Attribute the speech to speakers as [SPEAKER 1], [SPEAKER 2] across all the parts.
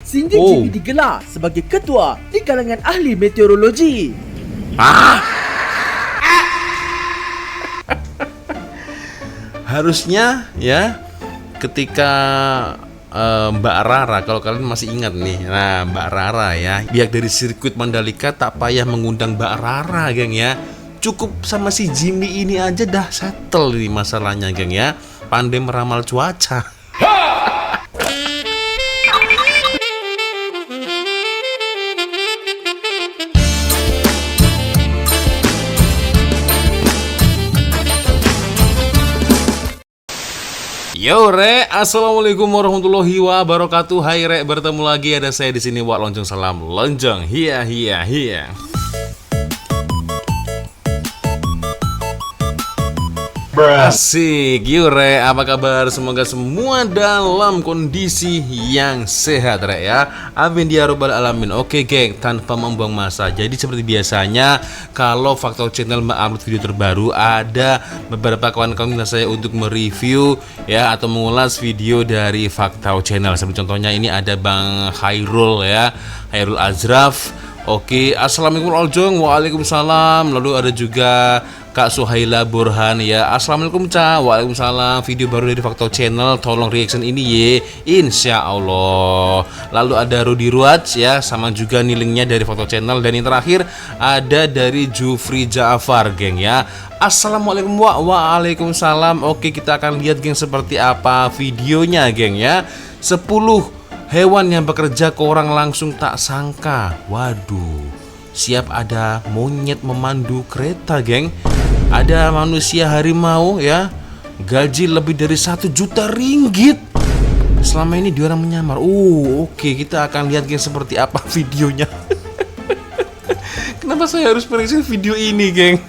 [SPEAKER 1] sehingga Jimmy digelar sebagai ketua di kalangan ahli meteorologi.
[SPEAKER 2] Harusnya ya ketika Mbak Rara, kalau kalian masih ingat nih, nah Mbak Rara ya, pihak dari sirkuit Mandalika tak payah mengundang Mbak Rara, geng ya. Cukup sama si Jimmy ini aja dah settle ini masalahnya, geng ya. Pandai meramal cuaca. Yo Rek, assalamualaikum warahmatullahi wabarakatuh. Hai Rek, bertemu lagi ada saya di sini Wak Lonjong Salam Lonjong. Hiya. Asik, yuk Rek, apa kabar? Semoga semua dalam kondisi yang sehat Rek ya. Amin ya robbal alamin. Oke geng, tanpa membuang masa, jadi seperti biasanya kalau Fakta Channel mengupload video terbaru, ada beberapa kawan-kawan minta saya untuk mereview ya, atau mengulas video dari Fakta Channel. Seperti contohnya ini ada Bang Khairul ya, Khairul Azraf. Oke, assalamualaikum Oljong. Waalaikumsalam. Lalu ada juga Kak Suhaila Burhan ya. Assalamualaikum Ca. Waalaikumsalam. Video baru dari Fakta Channel, tolong reaction ini ye, insya Allah. Lalu ada Rudy Ruaj ya, sama juga nih linknya dari Fakta Channel. Dan yang terakhir ada dari Jufri Ja'far geng ya. Assalamualaikum Waalaikumsalam. Oke, kita akan lihat geng seperti apa videonya geng ya. 10 hewan yang bekerja ke orang langsung tak sangka. Waduh, siap ada monyet memandu kereta geng. Ada manusia harimau ya, gaji lebih dari 1 juta ringgit. Selama ini dia orang menyamar. Oke, kita akan lihat geng seperti apa videonya. Kenapa saya harus mereaksi video ini geng?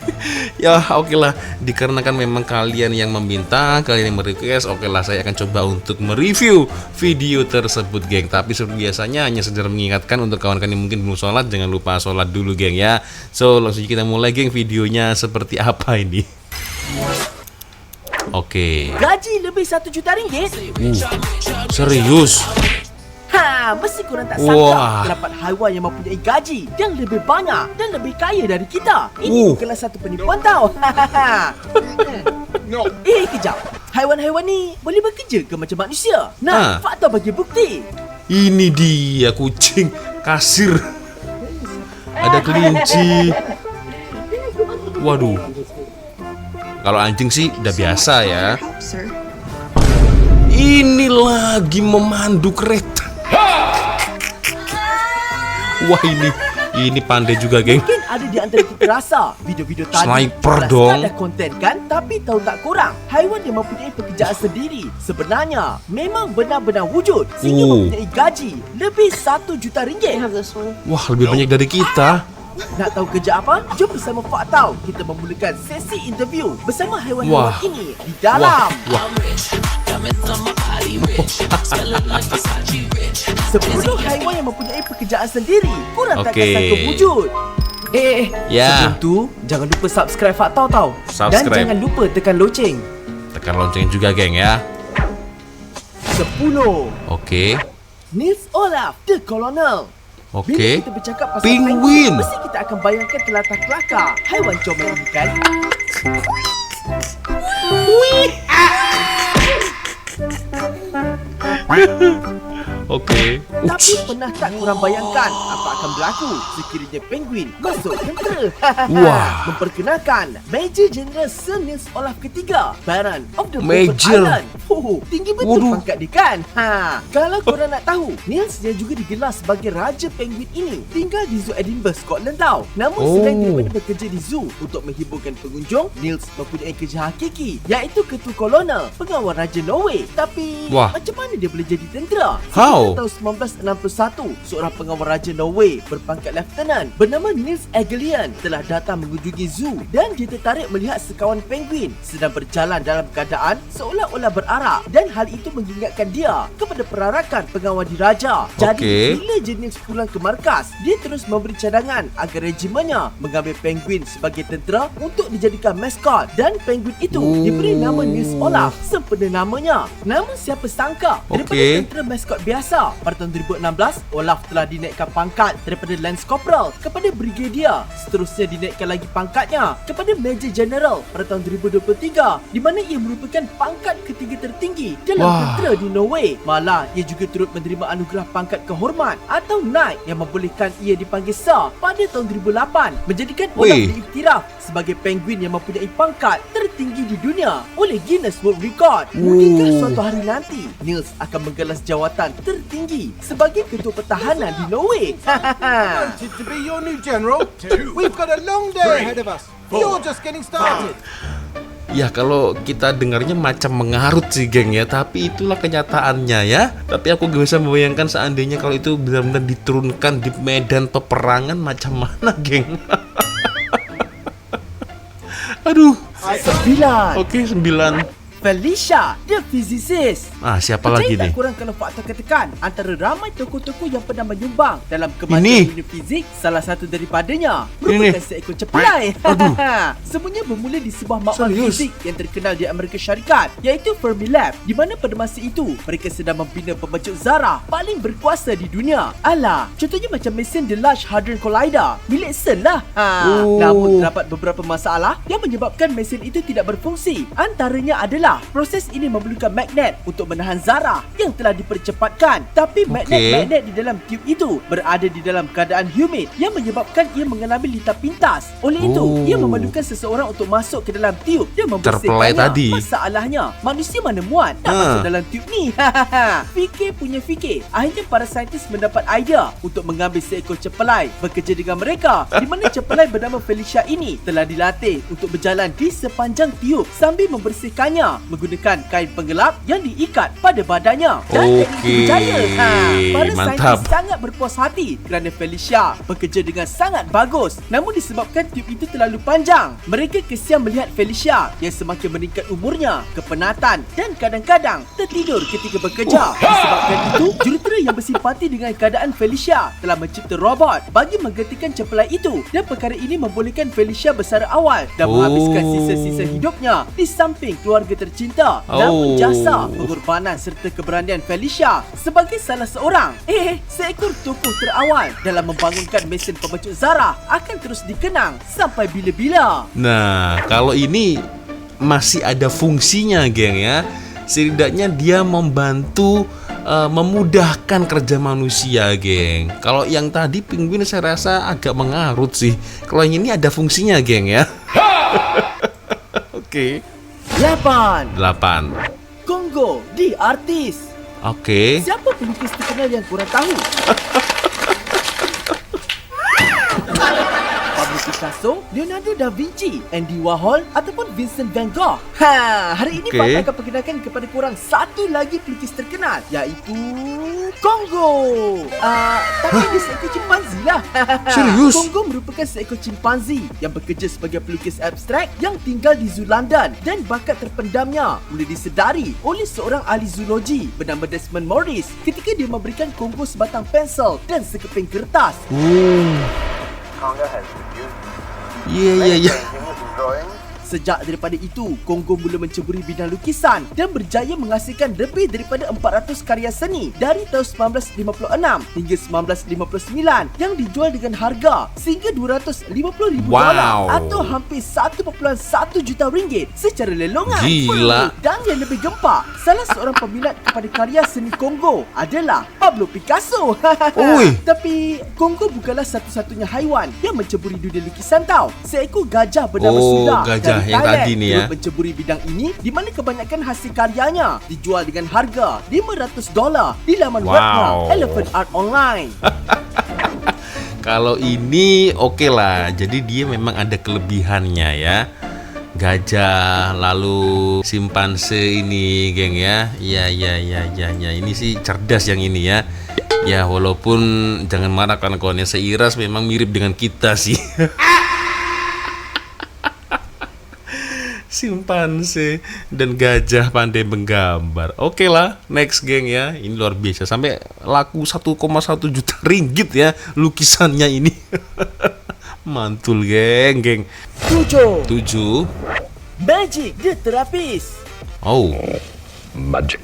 [SPEAKER 2] Ya oke lah, dikarenakan memang kalian yang meminta, kalian yang merequest, oke lah saya akan coba untuk mereview video tersebut geng. Tapi seperti biasanya hanya sekedar mengingatkan untuk kawan-kawan yang mungkin belum sholat, jangan lupa sholat dulu geng ya. So langsung kita mulai geng, videonya seperti apa ini. Oke.
[SPEAKER 1] Gaji lebih 1 juta ringgit?
[SPEAKER 2] Serius?
[SPEAKER 1] Mesti korang tak sangka terdapat haiwan yang mempunyai gaji yang lebih banyak dan lebih kaya dari kita. Ini bukanlah satu penipuan tau. Kejap. Haiwan-haiwan ni boleh bekerja ke macam manusia? Nah, fakta bagi bukti.
[SPEAKER 2] Ini dia kucing, kasir. Ada kelinci. Waduh. Kalau anjing sih udah biasa ya. Ini lagi memandu kereta. Wah ini pandai juga geng.
[SPEAKER 1] Mungkin ada di antara kita rasa video-video tadi
[SPEAKER 2] sniper dong.
[SPEAKER 1] Ada konten kan, tapi tahu tak kurang, haiwan yang mempunyai pekerjaan sendiri sebenarnya memang benar-benar wujud, sehingga mempunyai gaji lebih 1 juta ringgit.
[SPEAKER 2] Wah, lebih banyak dari kita.
[SPEAKER 1] Nak tahu kerja apa? Jom bersama Faktau kita memulakan sesi interview bersama haiwan-haiwan ini di dalam 10 haiwan yang mempunyai pekerjaan sendiri. Kurang takkan sangka wujud. Sebelum tu jangan lupa subscribe Faktau tau. Dan jangan lupa tekan loceng.
[SPEAKER 2] Tekan lonceng juga geng ya.
[SPEAKER 1] 10.
[SPEAKER 2] Oke.
[SPEAKER 1] Nils Olaf, The Colonel.
[SPEAKER 2] Oke.
[SPEAKER 1] Bila kita bercakap pasal
[SPEAKER 2] penguin,
[SPEAKER 1] mesti kita akan bayangkan telatak kelakar haiwan comel ini kan.
[SPEAKER 2] Oke.
[SPEAKER 1] Tapi pernah tak korang bayangkan apa akan berlaku sekiranya penguin masuk tentera? Memperkenalkan Major General Sir Nils Olaf III, Baron of the
[SPEAKER 2] Major
[SPEAKER 1] Island. Tinggi betul pangkat dia kan? Kalau korang nak tahu, Nils yang juga digelar sebagai Raja Penguin ini tinggal di Zoo Edinburgh, Scotland tau. Namun selain daripada bekerja di zoo untuk menghiburkan pengunjung, Nils mempunyai kerja hakiki, iaitu Ketua Kolonel, pengawal Raja Norway. Tapi macam mana dia boleh jadi tentera? Tahun 1961, seorang pengawal Raja Norway berpangkat Lieutenant bernama Nils Egelian telah datang mengunjungi zoo dan dia tertarik melihat sekawan penguin sedang berjalan dalam keadaan seolah-olah berarak, dan hal itu mengingatkan dia kepada perarakan pengawal diraja. Jadi bila Nils pulang ke markas, dia terus memberi cadangan agar regimennya mengambil penguin sebagai tentera untuk dijadikan maskot, dan penguin itu diberi nama Nils Olaf sempena namanya. Namun siapa sangka daripada tentera maskot biasa Masa pada tahun 2016, Olaf telah dinaikkan pangkat daripada Lance Corporal kepada Brigadier. Seterusnya dinaikkan lagi pangkatnya kepada Major General pada tahun 2023, di mana ia merupakan pangkat ketiga tertinggi dalam tentera di Norway. Malah, ia juga turut menerima anugerah pangkat kehormat atau Knight yang membolehkan ia dipanggil Sir pada tahun 2008, menjadikan Olaf diiktiraf sebagai penguin yang mempunyai pangkat tertinggi di dunia oleh Guinness World Record. Hingga suatu hari nanti, Niels akan menggalas jawatan tertinggi sebagai ketua pertahanan di Norway.
[SPEAKER 3] Wanted to be your new general. We've got a long day ahead of us. You're just getting started.
[SPEAKER 2] Ya kalau kita dengarnya macam mengarut sih geng ya, tapi itulah kenyataannya ya. Tapi aku gak bisa membayangkan seandainya kalau itu benar-benar diturunkan di medan peperangan macam mana geng. Aduh.
[SPEAKER 1] 9.
[SPEAKER 2] Oke, 9.
[SPEAKER 1] Felicia, the physicist.
[SPEAKER 2] Siapa lagi
[SPEAKER 1] tak
[SPEAKER 2] nih?
[SPEAKER 1] kurang kalau fakta katakan antara ramai tokoh-tokoh yang pernah menyumbang dalam kemajuan dunia fizik, salah satu daripadanya merupakan seekor cepelai. Semuanya bermula di sebuah makmal fizik yang terkenal di Amerika Syarikat, iaitu Fermilab, di mana pada masa itu mereka sedang membina pembentuk zarah paling berkuasa di dunia. Contohnya macam mesin The Large Hadron Collider milik CERN lah. Namun terdapat beberapa masalah yang menyebabkan mesin itu tidak berfungsi. Antaranya adalah proses ini memerlukan magnet untuk menahan zarah yang telah dipercepatkan. Tapi magnet-magnet di dalam tiub itu berada di dalam keadaan humid yang menyebabkan ia mengalami litar pintas. Oleh itu, ia memerlukan seseorang untuk masuk ke dalam tiub dan membersihkannya. Masalahnya, manusia mana muat nak masuk dalam tiub ni? Fikir punya fikir. Akhirnya para saintis mendapat idea untuk mengambil seekor cepelai bekerja dengan mereka, di mana cepelai bernama Felicia ini telah dilatih untuk berjalan di sepanjang tiub sambil membersihkannya menggunakan kain penggelap yang diikat pada badannya. Dan teknik itu berjaya. Para saintis sangat berpuas hati kerana Felicia bekerja dengan sangat bagus. Namun disebabkan tiub itu terlalu panjang, mereka kesian melihat Felicia yang semakin meningkat umurnya, kepenatan dan kadang-kadang tertidur ketika bekerja. Disebabkan itu, jurutera yang bersimpati dengan keadaan Felicia telah mencipta robot bagi menggantikan cepelai itu, dan perkara ini membolehkan Felicia bersara awal dan menghabiskan sisa-sisa hidupnya di samping keluarga tercinta. Namun jasa, pengorbanan serta keberanian Felicia sebagai salah seorang seekor tokoh terawal dalam membangunkan mesin pembentuk zarah akan terus dikenang sampai bila-bila.
[SPEAKER 2] Nah, kalau ini masih ada fungsinya geng ya. Setidaknya dia membantu memudahkan kerja manusia geng. Kalau yang tadi penguin saya rasa agak mengarut sih. Kalau yang ini ada fungsinya geng ya. Oke.
[SPEAKER 1] 8. Congo, the artist.
[SPEAKER 2] Oke.
[SPEAKER 1] Siapa pelukis terkenal yang korang tahu? Pablo Picasso, Leonardo da Vinci, Andy Warhol ataupun Vincent van Gogh. Hari ini Pak akan perkenalkan kepada korang satu lagi pelukis terkenal, iaitu Congo. Tapi dia seekor chimpanzee lah.
[SPEAKER 2] Serius?
[SPEAKER 1] Congo merupakan seekor chimpanzee yang bekerja sebagai pelukis abstrak yang tinggal di Zoo London, dan bakat terpendamnya mula disedari oleh seorang ahli zoologi bernama Desmond Morris ketika dia memberikan Congo sebatang pensel dan sekeping kertas.
[SPEAKER 4] Congo has produced
[SPEAKER 2] Iya.
[SPEAKER 4] paintings and drawings.
[SPEAKER 1] Sejak daripada itu, Congo mula menceburi bidang lukisan dan berjaya menghasilkan lebih daripada 400 karya seni dari tahun 1956 hingga 1959 yang dijual dengan harga sehingga $250,000 atau hampir 1.1 juta ringgit secara lelongan.
[SPEAKER 2] Gila.
[SPEAKER 1] Dan yang lebih gempak, salah seorang peminat kepada karya seni Congo adalah Pablo Picasso. Tapi Congo bukanlah satu-satunya haiwan yang menceburi dunia lukisan tau. Seekor gajah bernama Sula
[SPEAKER 2] gajah
[SPEAKER 1] dari
[SPEAKER 2] yang
[SPEAKER 1] Thailand
[SPEAKER 2] tadi ni ya
[SPEAKER 1] menceburi bidang ini, di mana kebanyakan hasil karyanya dijual dengan harga $500 di laman webnya Elephant Art Online.
[SPEAKER 2] Kalau ini oke lah. Jadi dia memang ada kelebihannya ya. Gajah, lalu simpanse ini geng ya. Ya. Ini sih cerdas yang ini ya. Ya walaupun jangan marah karena kawannya seiras memang mirip dengan kita sih. Simpanse dan gajah pandai menggambar. Oke lah, next geng ya. Ini luar biasa. Sampai laku 1,1 juta ringgit ya lukisannya ini. Mantul geng.
[SPEAKER 1] 7.
[SPEAKER 2] Magic
[SPEAKER 1] the Therapist.
[SPEAKER 2] Magic.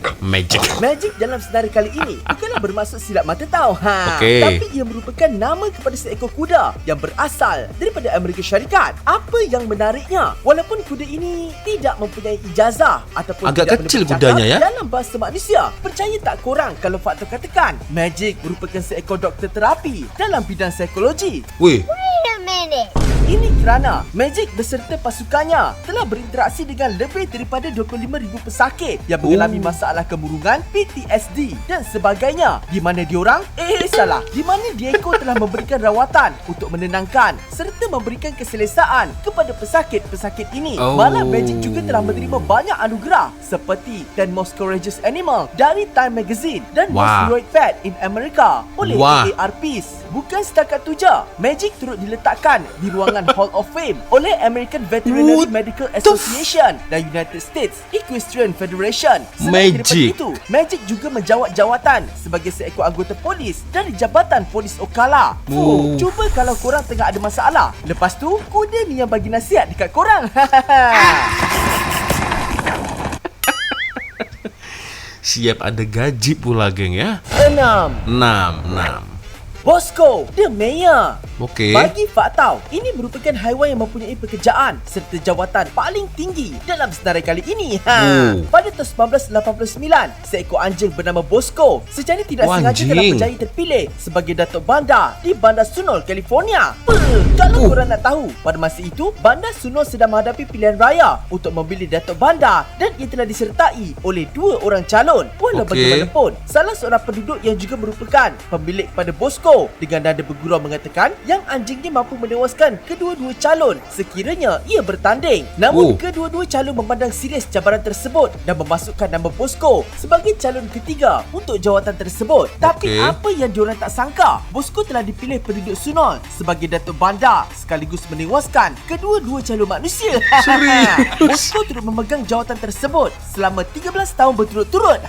[SPEAKER 1] Magic dalam senarai kali ini bukanlah bermaksud silap mata tau.
[SPEAKER 2] Okey.
[SPEAKER 1] Tapi ia merupakan nama kepada seekor kuda yang berasal daripada Amerika Syarikat. Apa yang menariknya, walaupun kuda ini tidak mempunyai ijazah ataupun
[SPEAKER 2] Agak
[SPEAKER 1] tidak
[SPEAKER 2] kecil
[SPEAKER 1] boleh
[SPEAKER 2] kudanya,
[SPEAKER 1] bercakap
[SPEAKER 2] ya?
[SPEAKER 1] dalam bahasa manusia, percaya tak korang kalau faktor katakan Magic merupakan seekor doktor terapi dalam bidang psikologi.
[SPEAKER 2] Weh,
[SPEAKER 5] Wait a minute.
[SPEAKER 1] Ini kerana Magic beserta pasukannya telah berinteraksi dengan lebih daripada 25,000 pesakit yang mengalami masalah kemurungan, PTSD dan sebagainya. Di mana diorang, salah. Di mana Diego telah memberikan rawatan untuk menenangkan serta memberikan keselesaan kepada pesakit-pesakit ini.
[SPEAKER 2] Oh.
[SPEAKER 1] Malah Magic juga telah menerima banyak anugerah seperti Dan Most Courageous Animal dari Time Magazine dan Most
[SPEAKER 2] Wah.
[SPEAKER 1] Heroic Pet in America oleh
[SPEAKER 2] Wah.
[SPEAKER 1] AARPs. Bukan setakat tu je, Magic turut diletakkan di ruangan Hall of Fame oleh American Veterinary Medical Association dan United States Equestrian Federation. Selain daripada
[SPEAKER 2] Magic.
[SPEAKER 1] itu, Magic juga menjawat jawatan sebagai seekor anggota polis dari Jabatan Polis Ocala. Cuba kalau korang tengah ada masalah, lepas tu kuda ni yang bagi nasihat dekat korang.
[SPEAKER 2] siap ada gaji pula geng ya.
[SPEAKER 1] 6.
[SPEAKER 2] 6.
[SPEAKER 1] Bosco, the mayor.
[SPEAKER 2] Okey.
[SPEAKER 1] Bagi Fak tahu, ini merupakan haiwan yang mempunyai pekerjaan serta jawatan paling tinggi dalam senarai kali ini. Pada tahun 1989, seekor anjing bernama Bosco secara tidak sengaja telah
[SPEAKER 2] anjing.
[SPEAKER 1] berjaya terpilih sebagai Datuk Bandar di Bandar Sunol, California. Kalau korang nak tahu, pada masa itu, Bandar Sunol sedang menghadapi pilihan raya untuk memilih Datuk Bandar dan ia telah disertai oleh 2 orang calon. Walau
[SPEAKER 2] Okey.
[SPEAKER 1] bagaimanapun, salah seorang penduduk yang juga merupakan pemilik pada Bosco dengan nada bergurau mengatakan yang anjingnya mampu menewaskan kedua-dua calon sekiranya ia bertanding. Namun kedua-dua calon memandang serius cabaran tersebut dan memasukkan nama Bosco sebagai calon ketiga untuk jawatan tersebut. Tapi apa yang diorang tak sangka, Bosco telah dipilih penduduk Sunol sebagai Datuk Bandar sekaligus menewaskan kedua-dua calon manusia.
[SPEAKER 2] Serius?
[SPEAKER 1] Bosco turut memegang jawatan tersebut selama 13 tahun berturut-turut.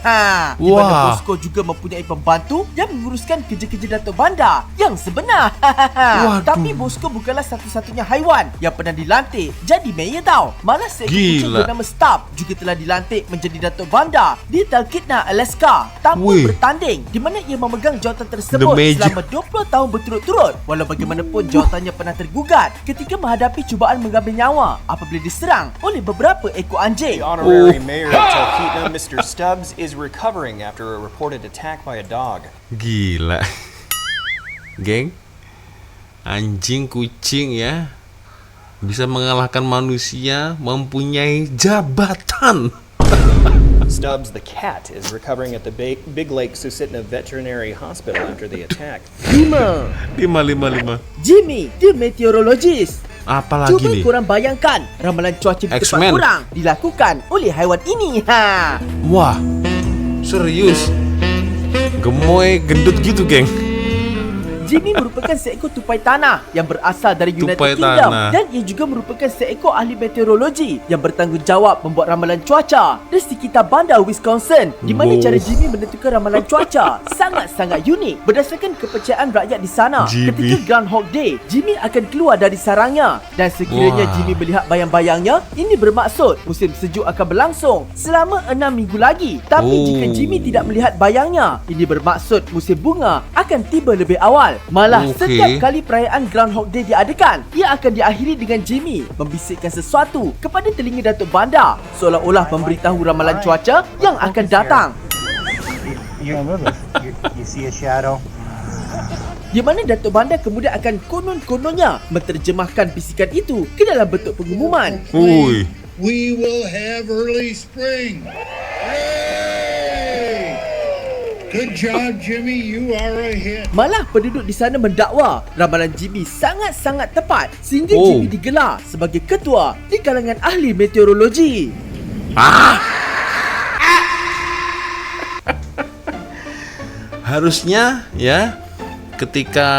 [SPEAKER 1] Di mana
[SPEAKER 2] Wah.
[SPEAKER 1] Bosco juga mempunyai pembantu yang menguruskan kerja-kerja Datuk Bandar yang sebenar.
[SPEAKER 2] Waduh.
[SPEAKER 1] Tapi Bosco bukanlah satu-satunya haiwan yang pernah dilantik jadi mayor tau. Malah seekor kucing
[SPEAKER 2] Gila.
[SPEAKER 1] bernama Stubb juga telah dilantik menjadi Datuk Bandar di Talkeetna, Alaska tanpa bertanding, di mana ia memegang jawatan tersebut selama 20 tahun berturut-turut. Walau bagaimanapun jawatannya pernah tergugat ketika menghadapi cubaan mengambil nyawa apabila diserang oleh beberapa ekor anjing.
[SPEAKER 6] The honorary mayor of Talkeetna, Mr. Stubbs, is recovering after a reported attack by a dog.
[SPEAKER 2] Gila. Geng, anjing kucing ya bisa mengalahkan manusia, mempunyai jabatan.
[SPEAKER 6] Stubbs the cat is recovering at the Big Lake Susitna Veterinary Hospital after the attack.
[SPEAKER 1] 5.
[SPEAKER 2] 5.
[SPEAKER 1] Jimmy, the meteorologist.
[SPEAKER 2] Apalagi
[SPEAKER 1] Cuba
[SPEAKER 2] nih?
[SPEAKER 1] korang bayangkan ramalan cuaca di tempat
[SPEAKER 2] X-Men.
[SPEAKER 1] korang dilakukan oleh haiwan ini.
[SPEAKER 2] Wah, serius? Gemoy gendut gitu geng.
[SPEAKER 1] Jimmy merupakan seekor tupai tanah yang berasal dari United
[SPEAKER 2] Tupai
[SPEAKER 1] Kingdom
[SPEAKER 2] tanah.
[SPEAKER 1] dan ia juga merupakan seekor ahli meteorologi yang bertanggungjawab membuat ramalan cuaca di sekitar bandar Wisconsin, di mana cara Jimmy menentukan ramalan cuaca sangat-sangat unik. Berdasarkan kepercayaan rakyat di sana,
[SPEAKER 2] Jimmy.
[SPEAKER 1] ketika Groundhog Day, Jimmy akan keluar dari sarangnya dan sekiranya
[SPEAKER 2] Wah.
[SPEAKER 1] Jimmy melihat bayang-bayangnya, ini bermaksud musim sejuk akan berlangsung selama 6 minggu lagi. Tapi jika Jimmy tidak melihat bayangnya, ini bermaksud musim bunga akan tiba lebih awal. Malah setiap kali perayaan Groundhog Day diadakan, ia akan diakhiri dengan Jimmy membisikkan sesuatu kepada telinga Datuk Bandar seolah-olah memberitahu ramalan cuaca yang akan datang.
[SPEAKER 7] You see a shadow?
[SPEAKER 1] Di mana Datuk Bandar kemudian akan konon-kononnya menterjemahkan bisikan itu ke dalam bentuk pengumuman.
[SPEAKER 2] Ui.
[SPEAKER 8] We will have early spring. Yay! Good job, Jimmy. You are a hit.
[SPEAKER 1] Malah penduduk di sana mendakwa ramalan Jimmy sangat-sangat tepat sehingga Jimmy digelar sebagai ketua di kalangan ahli meteorologi.
[SPEAKER 2] Harusnya ya ketika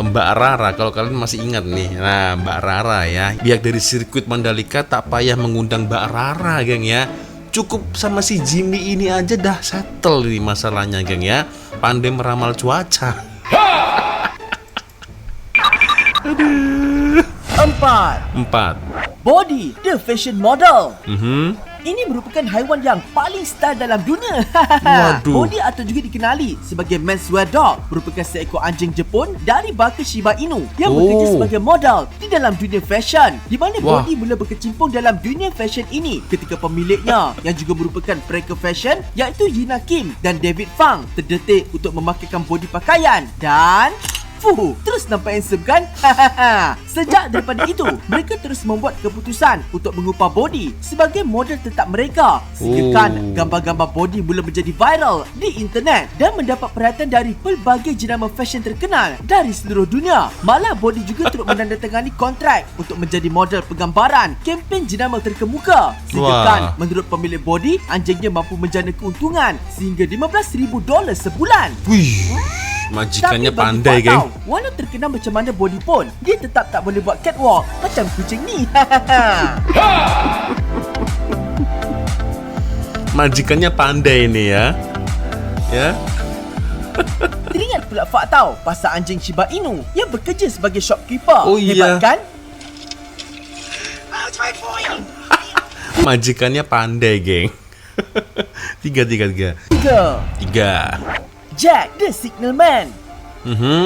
[SPEAKER 2] Mbak Rara, kalau kalian masih ingat nih, nah Mbak Rara ya, pihak dari sirkuit Mandalika tak payah mengundang Mbak Rara geng ya. Cukup sama si Jimmy ini aja dah settle nih masalahnya geng ya. Pandai meramal cuaca.
[SPEAKER 1] 4.
[SPEAKER 2] Empat.
[SPEAKER 1] Body, the fashion model. ini merupakan haiwan yang paling style dalam dunia.
[SPEAKER 2] Waduh.
[SPEAKER 1] Body atau juga dikenali sebagai menswear dog merupakan seekor anjing Jepun dari baka Shiba Inu yang bekerja sebagai model di dalam dunia fashion, di mana
[SPEAKER 2] Wah.
[SPEAKER 1] Body mula berkecimpung dalam dunia fashion ini ketika pemiliknya yang juga merupakan pereker fashion iaitu Yina Kim dan David Fang terdetik untuk memakaikan body pakaian dan terus nampak handsome kan? Sejak daripada itu, mereka terus membuat keputusan untuk mengupah Body sebagai model tetap mereka. Sehingga kan gambar-gambar Body mula menjadi viral di internet dan mendapat perhatian dari pelbagai jenama fashion terkenal dari seluruh dunia. Malah Body juga turut menandatangani kontrak untuk menjadi model penggambaran kempen jenama terkemuka. Sehingga
[SPEAKER 2] Wah.
[SPEAKER 1] kan menurut pemilik Body, anjingnya mampu menjana keuntungan sehingga $15,000 sebulan.
[SPEAKER 2] Wih, majikannya
[SPEAKER 1] Tapi bagi
[SPEAKER 2] pandai,
[SPEAKER 1] Fuad
[SPEAKER 2] geng.
[SPEAKER 1] tahu, walau terkenal macam mana Body pun, dia tetap tak boleh buat catwalk macam kucing ni.
[SPEAKER 2] Majikannya pandai ini ya. Ya.
[SPEAKER 1] Teringat pula Fak tahu pasal anjing Shiba Inu yang bekerja sebagai shopkeeper.
[SPEAKER 2] Oh, iya.
[SPEAKER 1] Hebat kan?
[SPEAKER 2] Majikannya pandai, geng. Tiga.
[SPEAKER 1] 3. Jack the Signal Man.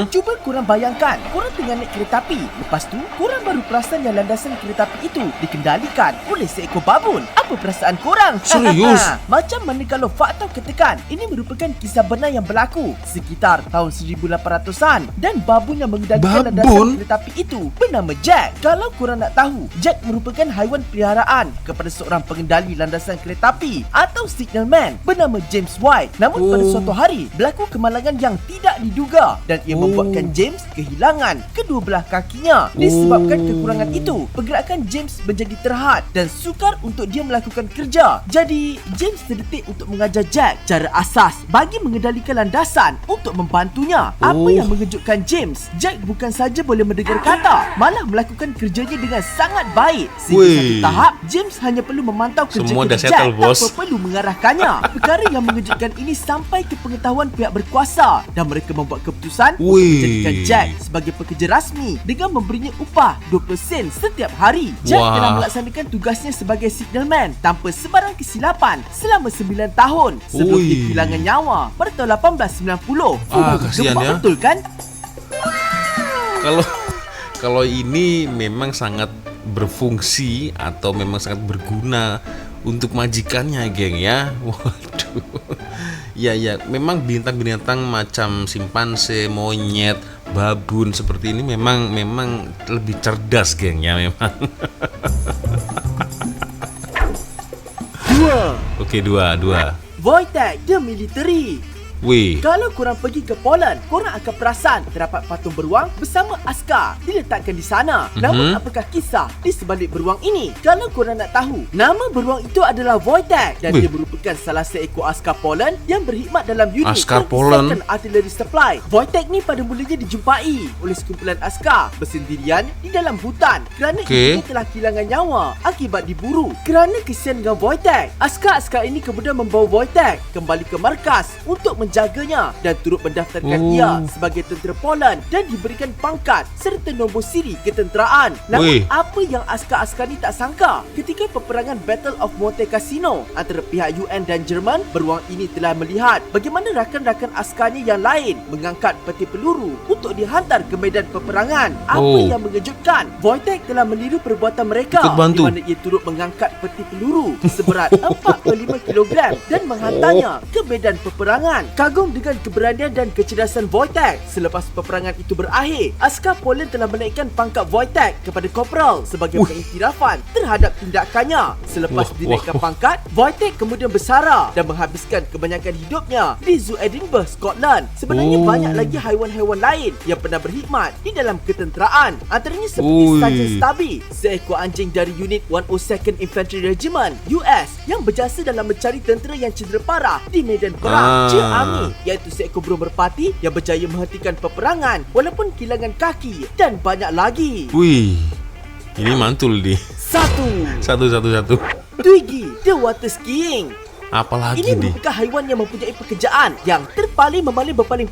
[SPEAKER 1] Cuba korang bayangkan, korang tengah naik kereta api. Lepas tu, korang baru perasan yang landasan kereta api itu dikendalikan oleh seekor babun. Apa perasaan korang?
[SPEAKER 2] Serius?
[SPEAKER 1] Macam mana kalau Fak tahu katakan ini merupakan kisah benar yang berlaku sekitar tahun 1800-an dan babun yang mengendalikan landasan
[SPEAKER 2] Babun?
[SPEAKER 1] kereta api itu bernama Jack. Kalau korang nak tahu, Jack merupakan haiwan peliharaan kepada seorang pengendali landasan kereta api atau signalman bernama James White. Namun pada suatu hari, berlaku kemalangan yang tidak diduga dan ia membuatkan James kehilangan kedua belah kakinya. Disebabkan kekurangan itu, pergerakan James menjadi terhad dan sukar untuk dia melakukan kerja. Jadi, James terdetik untuk mengajar Jack cara asas bagi mengendalikan landasan untuk membantunya. Apa yang mengejutkan James, Jack bukan saja boleh mendengar kata, malah melakukan kerjanya dengan sangat baik. Sehingga
[SPEAKER 2] Wih.
[SPEAKER 1] satu tahap, James hanya perlu memantau
[SPEAKER 2] Semua
[SPEAKER 1] kerja-kerja
[SPEAKER 2] dah
[SPEAKER 1] Jack
[SPEAKER 2] settle, bos.
[SPEAKER 1] tanpa perlu mengarahkannya. Perkara yang mengejutkan ini sampai ke pengetahuan pihak berkuasa dan mereka membuat keputusan untuk
[SPEAKER 2] Wih.
[SPEAKER 1] menjadikan Jack sebagai pekerja rasmi dengan memberinya upah 20 sen setiap hari. Jack
[SPEAKER 2] Wah.
[SPEAKER 1] telah melaksanakan tugasnya sebagai signalman tanpa sebarang kesilapan selama 9 tahun sebelum
[SPEAKER 2] Ui.
[SPEAKER 1] dia kehilangan nyawa pada tahun 1890.
[SPEAKER 2] Kasihan
[SPEAKER 1] Gempak
[SPEAKER 2] ya.
[SPEAKER 1] betul kan?
[SPEAKER 2] Kalau ini memang sangat berfungsi atau memang sangat berguna untuk majikannya, geng ya. Waduh. Ya, memang binatang-binatang macam simpanse, monyet, babun seperti ini memang lebih cerdas, geng ya memang.
[SPEAKER 1] 2.
[SPEAKER 2] Oke, dua.
[SPEAKER 1] Wojtek the Military.
[SPEAKER 2] Wih.
[SPEAKER 1] Kalau korang pergi ke Poland, korang akan perasan terdapat patung beruang bersama askar diletakkan di sana. Namun apakah kisah di sebalik beruang ini? Kalau korang nak tahu, nama beruang itu adalah Wojtek dan
[SPEAKER 2] Wih.
[SPEAKER 1] dia merupakan salah seekor askar Poland yang berkhidmat dalam unit
[SPEAKER 2] Askar Poland?
[SPEAKER 1] Artillery Supply. Wojtek ni pada mulanya dijumpai oleh sekumpulan askar bersendirian di dalam hutan kerana
[SPEAKER 2] Okey.
[SPEAKER 1] ibunya telah kehilangan nyawa akibat diburu. Kerana kesian dengan Wojtek, askar-askar ini kemudian membawa Wojtek kembali ke markas untuk menjaganya dan turut mendaftarkan ia sebagai tentera Poland dan diberikan pangkat serta nombor siri ketenteraan. Namun
[SPEAKER 2] Weh.
[SPEAKER 1] apa yang askar-askar ni tak sangka, ketika peperangan Battle of Monte Cassino antara pihak UN dan Jerman, beruang ini telah melihat bagaimana rakan-rakan askarnya yang lain mengangkat peti peluru untuk dihantar ke medan peperangan. Apa yang mengejutkan, Wojtek telah meniru perbuatan mereka
[SPEAKER 2] Ikut bantu.
[SPEAKER 1] di mana ia turut mengangkat peti peluru seberat 45 kg dan menghantarnya ke medan peperangan. Kagum dengan keberanian dan kecerdasan Wojtek, selepas peperangan itu berakhir, askar Poland telah menaikkan pangkat Wojtek kepada korporal sebagai pengiktirafan terhadap tindakannya. Selepas dinaikkan pangkat, Wojtek kemudian bersara dan menghabiskan kebanyakan hidupnya di Zoo Edinburgh, Scotland. Sebenarnya banyak lagi haiwan-haiwan lain yang pernah berkhidmat di dalam ketenteraan. Antaranya seperti Sergeant Stubby, seekor anjing dari unit 102nd Infantry Regiment US yang berjasa dalam mencari tentera yang cedera parah di medan perang. Army, iaitu seekor burung merpati yang berjaya menghentikan peperangan walaupun kehilangan kaki dan banyak lagi.
[SPEAKER 2] Wih. Ini mantul nih.
[SPEAKER 1] 1.
[SPEAKER 2] Satu.
[SPEAKER 1] Twiggy the Water Skiing.
[SPEAKER 2] Apalagi
[SPEAKER 1] Ini
[SPEAKER 2] nih?
[SPEAKER 1] merupakan haiwan yang mempunyai pekerjaan yang berpaling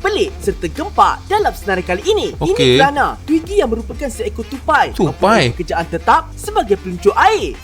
[SPEAKER 1] peli serta gempak dalam senarai kali ini.
[SPEAKER 2] Okey.
[SPEAKER 1] Ini kerana Twiggy yang merupakan seekor tupai mempunyai pekerjaan tetap sebagai peluncur air.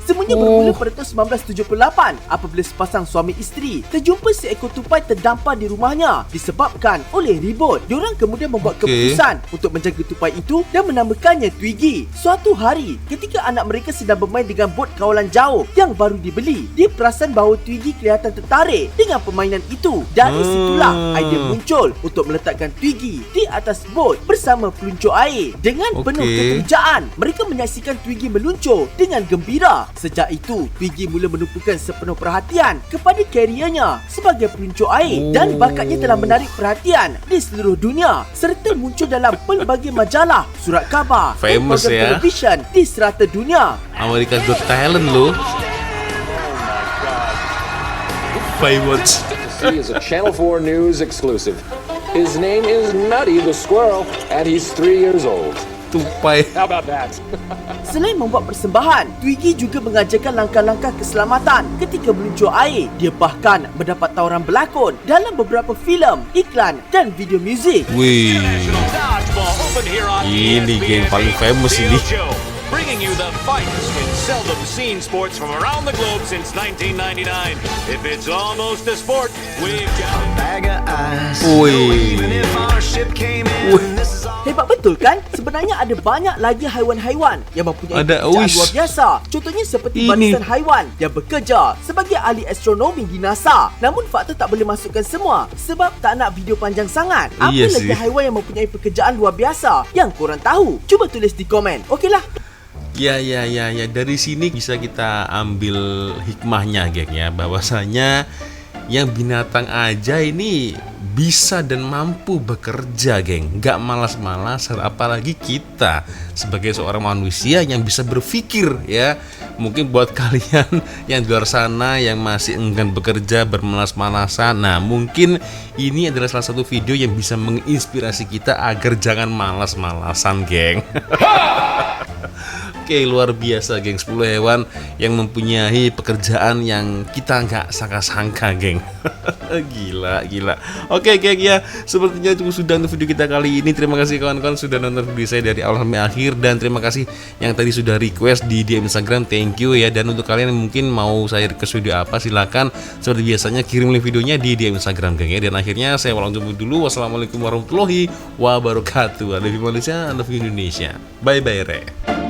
[SPEAKER 1] Semuanya bermula pada tahun 1978 apabila sepasang suami isteri terjumpa seekor tupai terdampar di rumahnya disebabkan oleh ribut. Diorang kemudian membuat keputusan untuk menjaga tupai itu dan menamakannya Twiggy. Suatu hari, ketika anak mereka sedang bermain dengan bot kawalan jauh yang baru dibeli, dia perasan bahawa Twiggy kelihatan tertarik dengan permainan itu. Dari situlah idea muncul untuk meletakkan Twiggy di atas bot bersama peluncur air. Dengan penuh keterujaan, mereka menyaksikan Twiggy meluncur dengan gembira. Sejak itu, Twiggy mula menumpukan sepenuh perhatian kepada kariernya sebagai peluncur air dan bakatnya telah menarik perhatian di seluruh dunia serta muncul dalam pelbagai majalah, surat khabar dan
[SPEAKER 2] Famous
[SPEAKER 1] program
[SPEAKER 2] ya.
[SPEAKER 1] televisyen di serata dunia.
[SPEAKER 2] America's Got Talent loh. Baywatch.
[SPEAKER 5] He is a Channel 4 News exclusive. His name is Nutty the Squirrel, and he's 3 years old.
[SPEAKER 2] Tupai.
[SPEAKER 5] How about that?
[SPEAKER 1] Selain membuat persembahan, Twiggy juga mengajarkan langkah-langkah keselamatan ketika meluncur air. Dia bahkan mendapat tawaran berlakon dalam beberapa filem, iklan dan video muzik.
[SPEAKER 2] Wih. Ini geng paling famous ini.
[SPEAKER 9] Bringing you the finest in seldom seen sports from around the globe since 1999. If it's almost a sport, we've got a bag of ice.
[SPEAKER 2] Wih.
[SPEAKER 1] Hebat betul kan? Sebenarnya ada banyak lagi haiwan-haiwan yang mempunyai pekerjaan luar biasa. Contohnya seperti barisan haiwan yang bekerja sebagai ahli astronomi di NASA. Namun fakta tak boleh masukkan semua sebab tak nak video panjang sangat. Apa lagi haiwan yang mempunyai pekerjaan luar biasa yang korang tahu? Cuba tulis di komen. Okeylah.
[SPEAKER 2] Ya. Dari sini bisa kita ambil hikmahnya, geng ya. Bahwasanya yang binatang aja ini bisa dan mampu bekerja, geng. Gak malas-malas, apalagi kita sebagai seorang manusia yang bisa berpikir ya. Mungkin buat kalian yang di luar sana yang masih enggan bekerja, bermalas-malasan, nah mungkin ini adalah salah satu video yang bisa menginspirasi kita agar jangan malas-malasan, geng. Oke, luar biasa, geng. 10 hewan yang mempunyai pekerjaan yang kita nggak sangka-sangka, geng. Gila. Oke, geng ya. Sepertinya itu sudah untuk video kita kali ini. Terima kasih kawan-kawan sudah nonton video saya dari awal sampai akhir. Dan terima kasih yang tadi sudah request di DM Instagram. Thank you ya. Dan untuk kalian yang mungkin mau saya request video apa, silakan seperti biasanya kirim link videonya di DM Instagram, geng ya. Dan akhirnya saya ulang dulu. Wassalamualaikum warahmatullahi wabarakatuh. I love you Malaysia, I love you Indonesia. Bye-bye, Re.